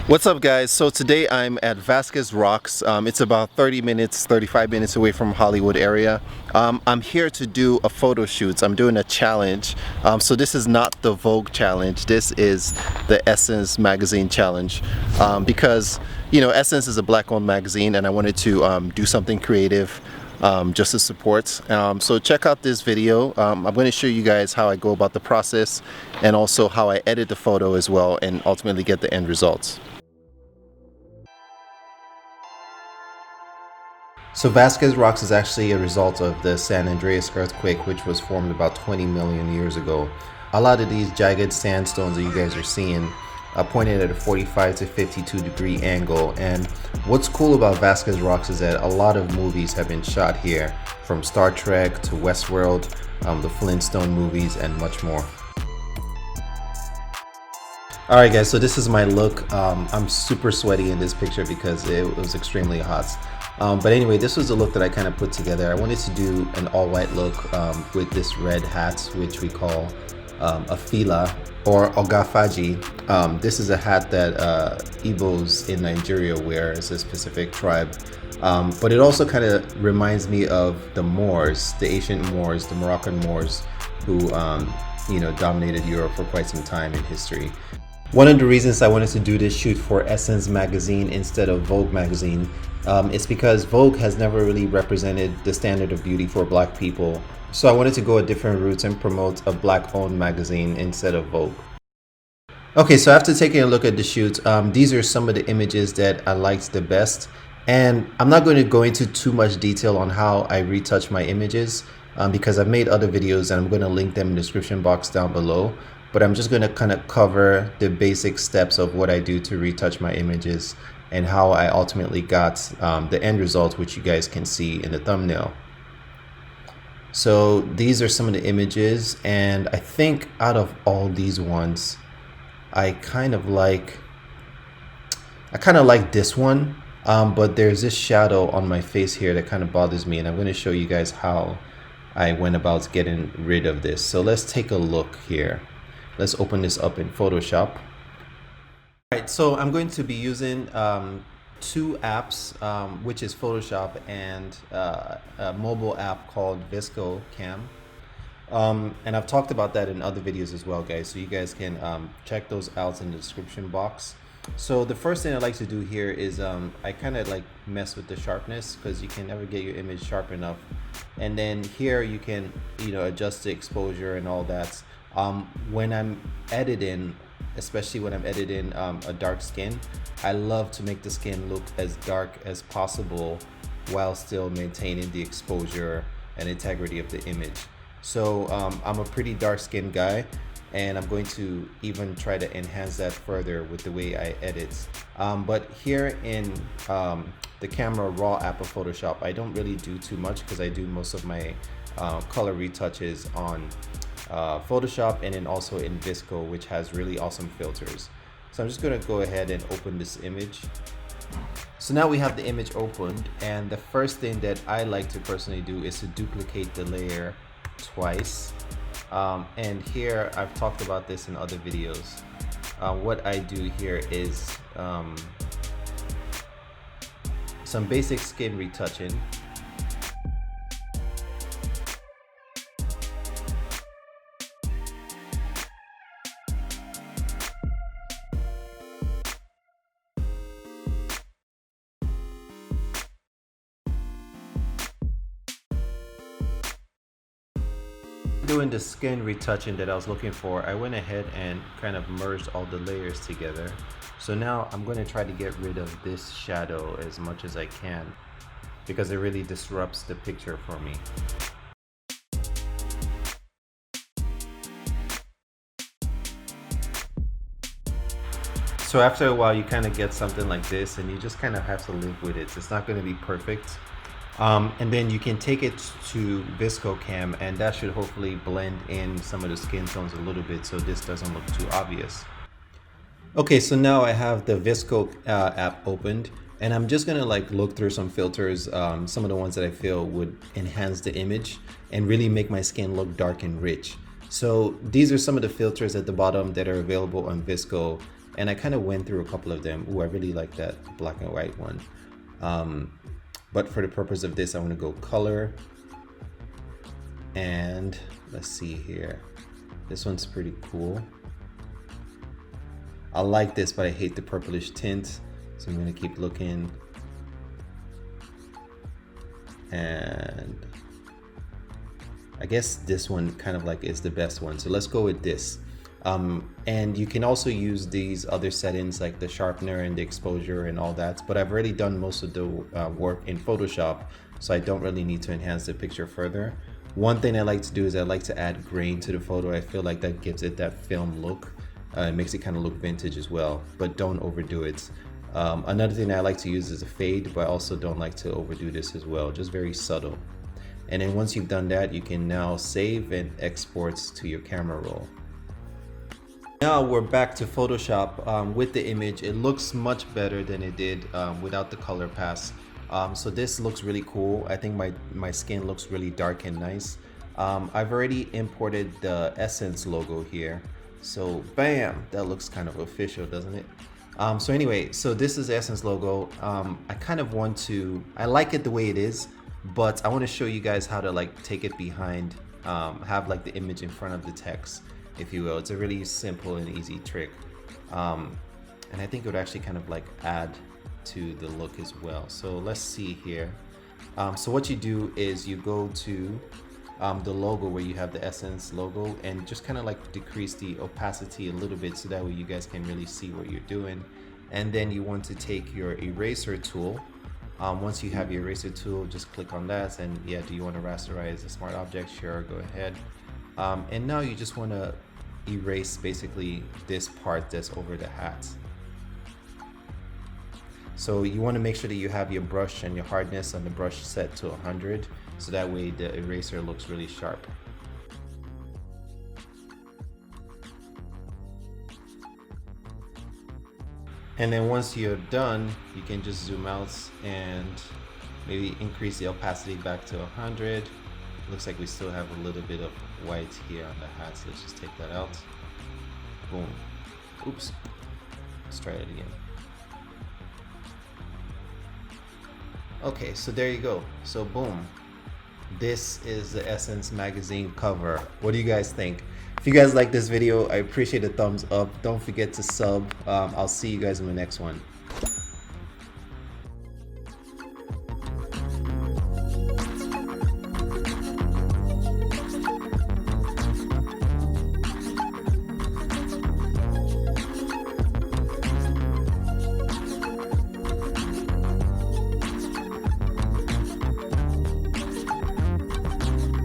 What's up, guys? So today I'm at Vasquez Rocks. It's about 35 minutes away from Hollywood area. I'm here to do a photo shoot. I'm doing a challenge. So this is not the Vogue challenge. This is the Essence magazine challenge. Because, you know, Essence is a black-owned magazine and I wanted to do something creative just to support. So check out this video. I'm going to show you guys how I go about the process and also how I edit the photo as well and ultimately get the end results. So Vasquez Rocks is actually a result of the San Andreas earthquake, which was formed about 20 million years ago. A lot of these jagged sandstones that you guys are seeing are pointed at a 45 to 52 degree angle. And what's cool about Vasquez Rocks is that a lot of movies have been shot here, from Star Trek to Westworld, the Flintstone movies, and much more. Alright guys, so this is my look. I'm super sweaty in this picture because it was extremely hot. But anyway, this was the look that I kind of put together. I wanted to do an all-white look with this red hat, which we call a fila or ogafaji. This is a hat that Igbos in Nigeria wear. It's a specific tribe. But it also kind of reminds me of the Moors, the ancient Moors, the Moroccan Moors, who dominated Europe for quite some time in history. One of the reasons I wanted to do this shoot for Essence magazine instead of Vogue magazine is because Vogue has never really represented the standard of beauty for black people. So I wanted to go a different route and promote a black-owned magazine instead of Vogue. Okay, so after taking a look at the shoot, these are some of the images that I liked the best. And I'm not going to go into too much detail on how I retouch my images because I've made other videos and I'm going to link them in the description box down below. But I'm just going to kind of cover the basic steps of what I do to retouch my images and how I ultimately got the end result, which you guys can see in the thumbnail. So these are some of the images, and I think out of all these ones, I kind of like this one, but there's this shadow on my face here that kind of bothers me, and I'm going to show you guys how I went about getting rid of this. So let's take a look here. Let's open this up in Photoshop. All right, so I'm going to be using two apps, which is Photoshop and a mobile app called VSCO Cam. And I've talked about that in other videos as well, guys, so you guys can check those out in the description box. So the first thing I like to do here is I kind of like mess with the sharpness because you can never get your image sharp enough. And then here you can adjust the exposure and all that. When I'm editing, especially when I'm editing a dark skin, I love to make the skin look as dark as possible while still maintaining the exposure and integrity of the image. So I'm a pretty dark skinned guy, and I'm going to even try to enhance that further with the way I edit. But here in the Camera Raw app of Photoshop, I don't really do too much because I do most of my color retouches on Photoshop and then also in VSCO, which has really awesome filters. So I'm just going to go ahead and open this image. So now we have the image opened, and the first thing that I like to personally do is to duplicate the layer twice. And here I've talked about this in other videos. What I do here is some basic skin retouching. Doing the skin retouching that I was looking for, I went ahead and kind of merged all the layers together. So now I'm going to try to get rid of this shadow as much as I can because it really disrupts the picture for me. So after a while you kind of get something like this, and you just kind of have to live with it. It's not going to be perfect. And then you can take it to VSCO Cam, and that should hopefully blend in some of the skin tones a little bit so this doesn't look too obvious. Okay, so now I have the VSCO app opened, and I'm just gonna like look through some filters, some of the ones that I feel would enhance the image and really make my skin look dark and rich. So these are some of the filters at the bottom that are available on VSCO. and I kind of went through a couple of them. Ooh, I really like that black and white one. But for the purpose of this, I want to go color, and let's see here. This one's pretty cool. I like this, but I hate the purplish tint, so I'm gonna keep looking. And I guess this one kind of like is the best one, so let's go with this. And you can also use these other settings like the sharpener and the exposure and all that, but I've already done most of the work in Photoshop, so I don't really need to enhance the picture further. One thing I like to do is I like to add grain to the photo. I feel like that gives it that film look. It makes it kind of look vintage as well, but don't overdo it. Another thing I like to use is a fade, but I also don't like to overdo this as well, just very subtle. And then once you've done that, you can now save and export to your camera roll. Now we're back to Photoshop with the image. It looks much better than it did without the color pass. So this looks really cool. I think my skin looks really dark and nice. I've already imported the Essence logo here. So bam, that looks kind of official, doesn't it? So anyway, so this is Essence logo. I kind of want to, I like it the way it is, but I want to show you guys how to like take it behind, have like the image in front of the text, if you will. It's a really simple and easy trick. And I think it would actually kind of like add to the look as well. So let's see here. So what you do is you go to the logo where you have the Essence logo and just kind of like decrease the opacity a little bit so that way you guys can really see what you're doing. And then you want to take your eraser tool. Once you have your eraser tool, just click on that, and yeah, do you want to rasterize a smart object? Sure, go ahead. And now you just want to erase basically this part that's over the hat. So you want to make sure that you have your brush and your hardness on the brush set to 100, so that way the eraser looks really sharp. And then once you're done, you can just zoom out and maybe increase the opacity back to 100. Looks like we still have a little bit of white here on the hat, so let's just take that out. Boom. Oops. Let's try it again. Okay, so there you go. So boom. This is the Essence magazine cover. What do you guys think? If you guys like this video, I appreciate a thumbs up. Don't forget to sub. I'll see you guys in the next one.